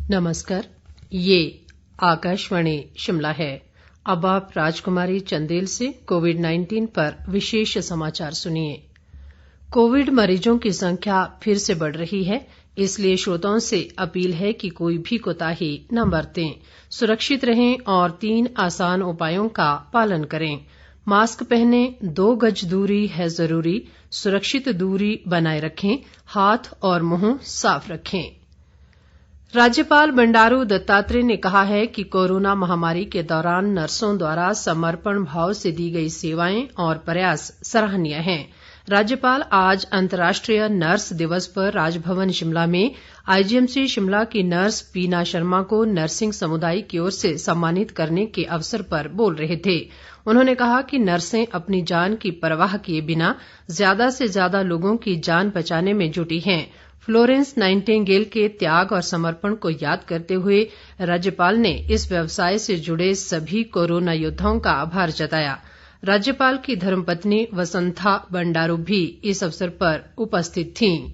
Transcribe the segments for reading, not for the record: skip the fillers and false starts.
नमस्कार, ये आकाशवाणी शिमला है। अब आप राजकुमारी चंदेल से कोविड-19 पर विशेष समाचार सुनिए। कोविड मरीजों की संख्या फिर से बढ़ रही है, इसलिए श्रोताओं से अपील है कि कोई भी कोताही न बरतें, सुरक्षित रहें और 3 आसान उपायों का पालन करें। मास्क पहनें, 2 गज दूरी है जरूरी, सुरक्षित दूरी बनाए रखें, हाथ और मुंह साफ रखें। राज्यपाल बंडारू दत्तात्रेय ने कहा है कि कोरोना महामारी के दौरान नर्सों द्वारा समर्पण भाव से दी गई सेवाएं और प्रयास सराहनीय हैं। राज्यपाल आज अंतर्राष्ट्रीय नर्स दिवस पर राजभवन शिमला में आईजीएमसी शिमला की नर्स पीना शर्मा को नर्सिंग समुदाय की ओर से सम्मानित करने के अवसर पर बोल रहे थे। उन्होंने कहा कि नर्सें अपनी जान की परवाह किए बिना ज्यादा से ज्यादा लोगों की जान बचाने में जुटी हैं। फ्लोरेंस नाइटिंगेल के त्याग और समर्पण को याद करते हुए राज्यपाल ने इस व्यवसाय से जुड़े सभी कोरोना योद्धाओं का आभार जताया। राज्यपाल की धर्मपत्नी वसंथा बंडारू भी इस अवसर पर उपस्थित थीं।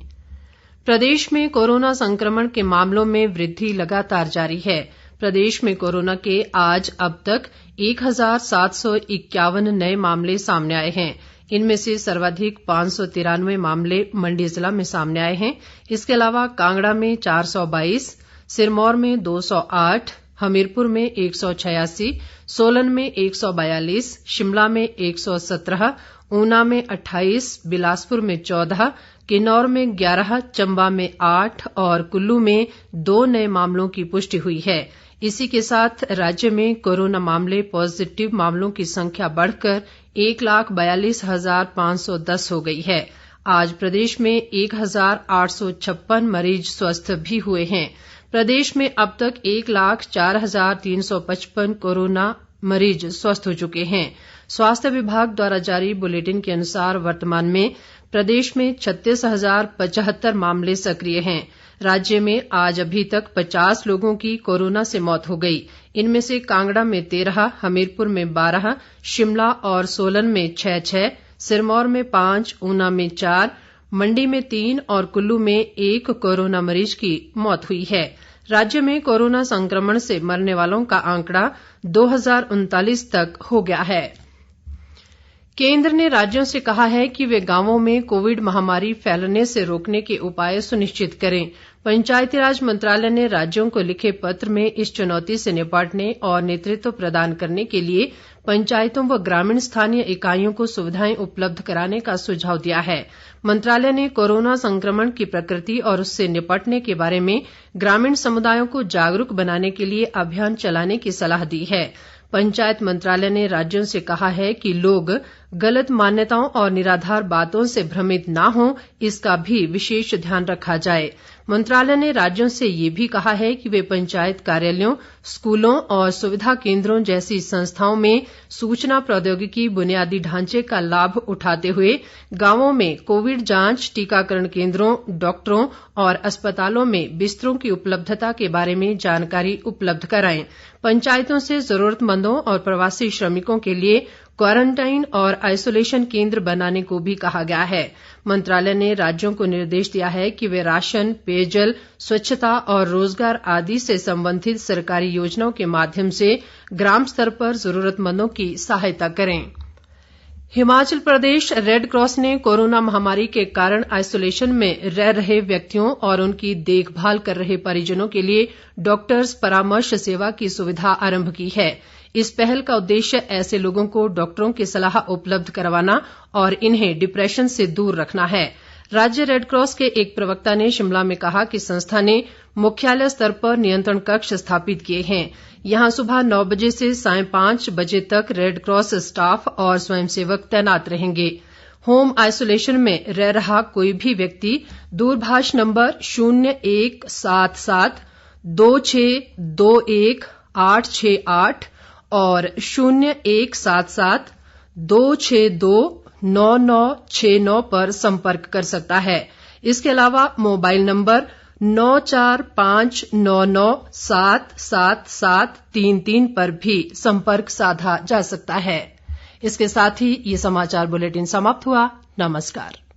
प्रदेश में कोरोना संक्रमण के मामलों में वृद्धि लगातार जारी है। प्रदेश में कोरोना के आज अब तक 1751 नए मामले सामने आए हैं। इनमें से सर्वाधिक 593 मामले मंडी जिला में सामने आए हैं। इसके अलावा कांगड़ा में 422, सिरमौर में 208, हमीरपुर में 186, सोलन में 142, शिमला में 117, ऊना में 28, बिलासपुर में 14, किन्नौर में 11, चंबा में 8 और कुल्लू में 2 नए मामलों की पुष्टि हुई है। इसी के साथ राज्य में कोरोना मामले पॉजिटिव मामलों की संख्या बढ़कर 1,42,510 हो गई है। आज प्रदेश में 1,856 मरीज स्वस्थ भी हुए हैं। प्रदेश में अब तक 1,04,355 कोरोना मरीज स्वस्थ हो चुके हैं। स्वास्थ्य विभाग द्वारा जारी बुलेटिन के अनुसार वर्तमान में प्रदेश में 36,075 मामले सक्रिय हैं। राज्य में आज अभी तक 50 लोगों की कोरोना से मौत हो गई। इनमें से कांगड़ा में 13, हमीरपुर में 12, शिमला और सोलन में 6, सिरमौर में 5, ऊना में 4, मंडी में 3 और कुल्लू में 1 कोरोना मरीज की मौत हुई है। राज्य में कोरोना संक्रमण से मरने वालों का आंकड़ा 2039 तक हो गया है। केंद्र ने राज्यों से कहा है कि वे गांवों में कोविड महामारी फैलने से रोकने के उपाय सुनिश्चित करें। पंचायतीराज मंत्रालय ने राज्यों को लिखे पत्र में इस चुनौती से निपटने और नेतृत्व प्रदान करने के लिए पंचायतों व ग्रामीण स्थानीय इकाइयों को सुविधाएं उपलब्ध कराने का सुझाव दिया है। मंत्रालय ने कोरोना संक्रमण की प्रकृति और उससे निपटने के बारे में ग्रामीण समुदायों को जागरूक बनाने के लिए अभियान चलाने की सलाह दी है। पंचायत मंत्रालय ने राज्यों से कहा है कि लोग गलत मान्यताओं और निराधार बातों से भ्रमित न हों, इसका भी विशेष ध्यान रखा जाए। मंत्रालय ने राज्यों से ये भी कहा है कि वे पंचायत कार्यालयों, स्कूलों और सुविधा केंद्रों जैसी संस्थाओं में सूचना प्रौद्योगिकी बुनियादी ढांचे का लाभ उठाते हुए गांवों में कोविड जांच, टीकाकरण केंद्रों, डॉक्टरों और अस्पतालों में बिस्तरों की उपलब्धता के बारे में जानकारी उपलब्ध कराएं। पंचायतों से जरूरतमंदों और प्रवासी श्रमिकों के लिए क्वारंटाइन और आइसोलेशन केंद्र बनाने को भी कहा गया है। मंत्रालय ने राज्यों को निर्देश दिया है कि वे राशन, पेयजल, स्वच्छता और रोजगार आदि से संबंधित सरकारी योजनाओं के माध्यम से ग्राम स्तर पर जरूरतमंदों की सहायता करें। हिमाचल प्रदेश रेड क्रॉस ने कोरोना महामारी के कारण आइसोलेशन में रह रहे व्यक्तियों और उनकी देखभाल कर रहे परिजनों के लिए डॉक्टर्स परामर्श सेवा की सुविधा आरंभ की है। इस पहल का उद्देश्य ऐसे लोगों को डॉक्टरों की सलाह उपलब्ध करवाना और इन्हें डिप्रेशन से दूर रखना है। राज्य रेडक्रॉस के एक प्रवक्ता ने शिमला में कहा कि संस्था ने मुख्यालय स्तर पर नियंत्रण कक्ष स्थापित किए हैं। यहां सुबह 9 बजे से सायं 5 बजे तक रेडक्रॉस स्टाफ और स्वयंसेवक तैनात रहेंगे। होम आइसोलेशन में रह रहा कोई भी व्यक्ति दूरभाष नंबर 0177 2621 868 और 0177 262 9969 पर संपर्क कर सकता है। इसके अलावा मोबाइल नंबर 9459977733 पर भी संपर्क साधा जा सकता है। इसके साथ ही ये समाचार बुलेटिन समाप्त हुआ। नमस्कार।